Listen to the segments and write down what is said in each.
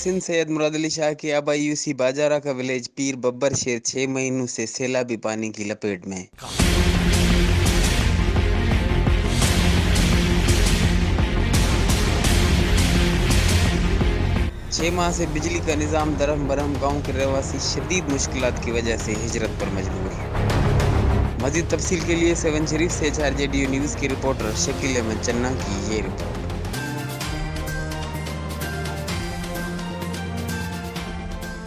सिंध सैयद मुराद अली शाह के आबाई यूसी बाजारा का विलेज पीर बब्बर शेर 6 महीनों से सैलाबी पानी की लपेट में। 6 माह से बिजली का निज़ाम दरहम बरहम। गाँव के रहवासी शदीद मुश्किलात की वजह से हिजरत पर मजबूर। मज़ीद तफसील के लिए सेवन शरीफ से HRJDU न्यूज़ की रिपोर्टर शकील अहमद चन्ना की ये रिपोर्ट।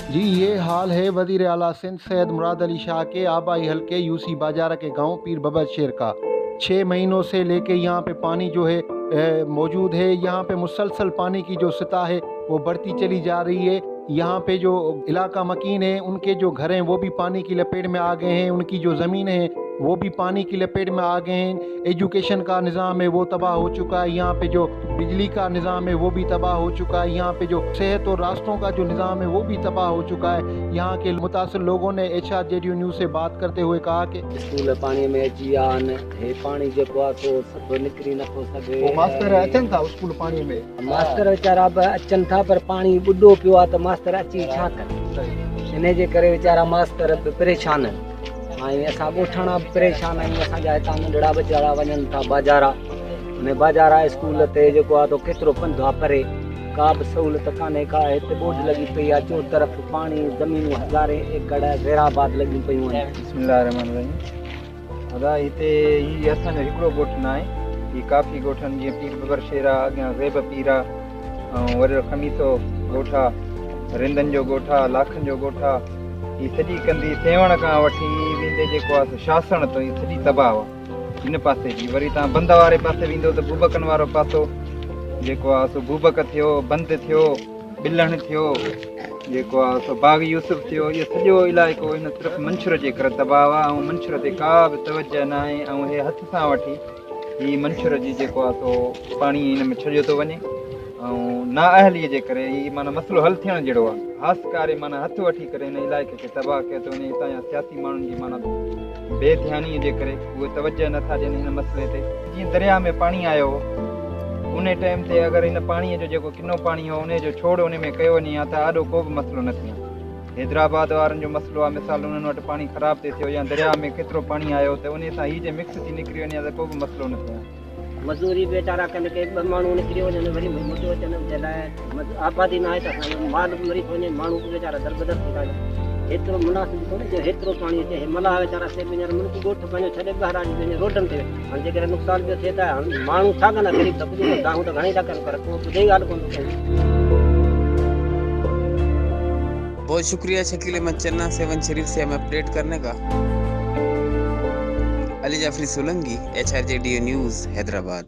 जी, ये हाल है वज़ीर आला सिंध सैयद मुराद अली शाह के आबाई हल्के यूसी बाजारा के गांव पीर बब्बर शेर का। 6 महीनों से लेके यहाँ पे पानी जो है मौजूद है। यहाँ पे मुसलसल पानी की जो सतह है वो बढ़ती चली जा रही है। यहाँ पे जो इलाका मकीन है उनके जो घर हैं वो भी पानी की लपेट में आ गए हैं। उनकी जो ज़मीन है वो भी पानी की लपेट में आ गए हैं। एजुकेशन का निज़ाम है वो तबाह हो चुका है। यहाँ पे जो बिजली का निज़ाम है वो भी तबाह हो चुका है। यहाँ पे जो सेहत और रास्तों का जो निज़ाम है वो भी तबाह हो चुका है। यहाँ के मुतासिर लोगों ने HRJDU न्यूज़ से बात करते हुए कहा कि स्कूल पानी में अची विया आहिनि। हे पाणी जेको आहे सो सभु निकिरी नथो सघे। मास्टर अचनि था स्कूल पानी में, मास्टर वीचारा बि अचनि था पर पाणी ॿुॾो पियो आहे त मास्टर अची छा कनि। इन जे करे वीचारा मास्टर बि परेशान आहिनि। ऐं असां ॻोठाणा बि परेशान आहियूं। असांजा हितां नंढड़ा वीचारा वञनि था बाजारा। उन बाजारा स्कूल ते जेको आहे तो केतिरो पंधु आहे परे। का बि सहूलियत कान्हे का। हिते ॿोॾि लॻी पई आहे चो तरफ़ पाणी। ज़मीनूं हज़ारे एकड़ ज़ेराबाद लॻियूं पियूं आहिनि। बिस्मिल्लाहिर्रहमानिर्रहीम। दादा हिते ही असांजो हिकिड़ो ॻोठु न आहे। ही काफ़ी ॻोठनि जीअं पीर बब्बर शेर आहे, अॻियां ज़ेब पीर आहे, ऐं वरी खमीसो ॻोठु आहे, रिंदनि जो ॻोठु आहे, लाखनि जो ॻोठु आहे। ही सॼी कंदी सेवण खां वठी वेंदे जेको आहे शासण तो ही सॼी तबाह आहे हिन पासे जी। वरी तव्हां बंद वारे पासे वेंदो त बूबकनि वारो पासो जेको आहे सो बूबक थियो, बंद थियो, बिलण थियो, जेको आहे सो बाग यूसुफ थियो। इहो सॼो इलाइक़ो हिन सिर्फ़ु मंछर जे करे तबाह आहे ऐं मंछर ते का बि तवजह न आहे। ऐं हे हथ सां वठी ही मंछर जी जेको आहे सो पाणी हिन में छॾियो थो वञे ऐं नाअहलीअ जे करे ही माना मसइलो हल थियण जहिड़ो आहे। ख़ासि माना हथु वठी करे हिन इलाइक़े खे तबाह कयो थो वञे। हितां जा सियासी माण्हुनि जी माना बेध्यानीअ जे करे उहे तवजह नथा ॾियनि हिन मसइले ते। जीअं दरिया में पाणी आयो उन टाइम ते अगरि हिन पाणीअ जो जेको किनो पाणी हो उन जो छोड़ उन में कयो वञे हा त ॾाढो को बि मसइलो न थिए। हैदराबाद वारनि जो मसइलो आहे, मिसाल उन्हनि वटि पाणी ख़राबु थिए थियो या दरिया में केतिरो पाणी आयो त उन सां हीअ जे मिक्स थी निकिरी वञे त को बि मसइलो न थिए। मज़दूरी बेचारा कनि के ॿ माण्हू निकिरी वञनि वरी मोटो अचनि जे लाइ आबादी न आहे त असांजो माल बि मरी थो वञे। माण्हू बि वीचारा दरबदर थी था वञनि। हेतिरो मुनासिबु कोन्हे जो हेतिरो पाणी अचे। हे मलाह वीचारा से हींअर मुल्क ॻोठु पंहिंजो छॾे ॿाहिरां पंहिंजे रोडनि ते हाणे जेकॾहिं नुक़सान पियो थिए त माण्हू छा कंदा। ग़रीब त ॿुधूं दाहूं त घणेई था कनि पर को ॿुधे ॻाल्हि कोन थो कनि। बहुत शुक्रिया शकील अहमद चन्ना सेवन शरीफ से हमें अपडेट करने का। Ali Jafri Solanki, HRJDU news, Hyderabad.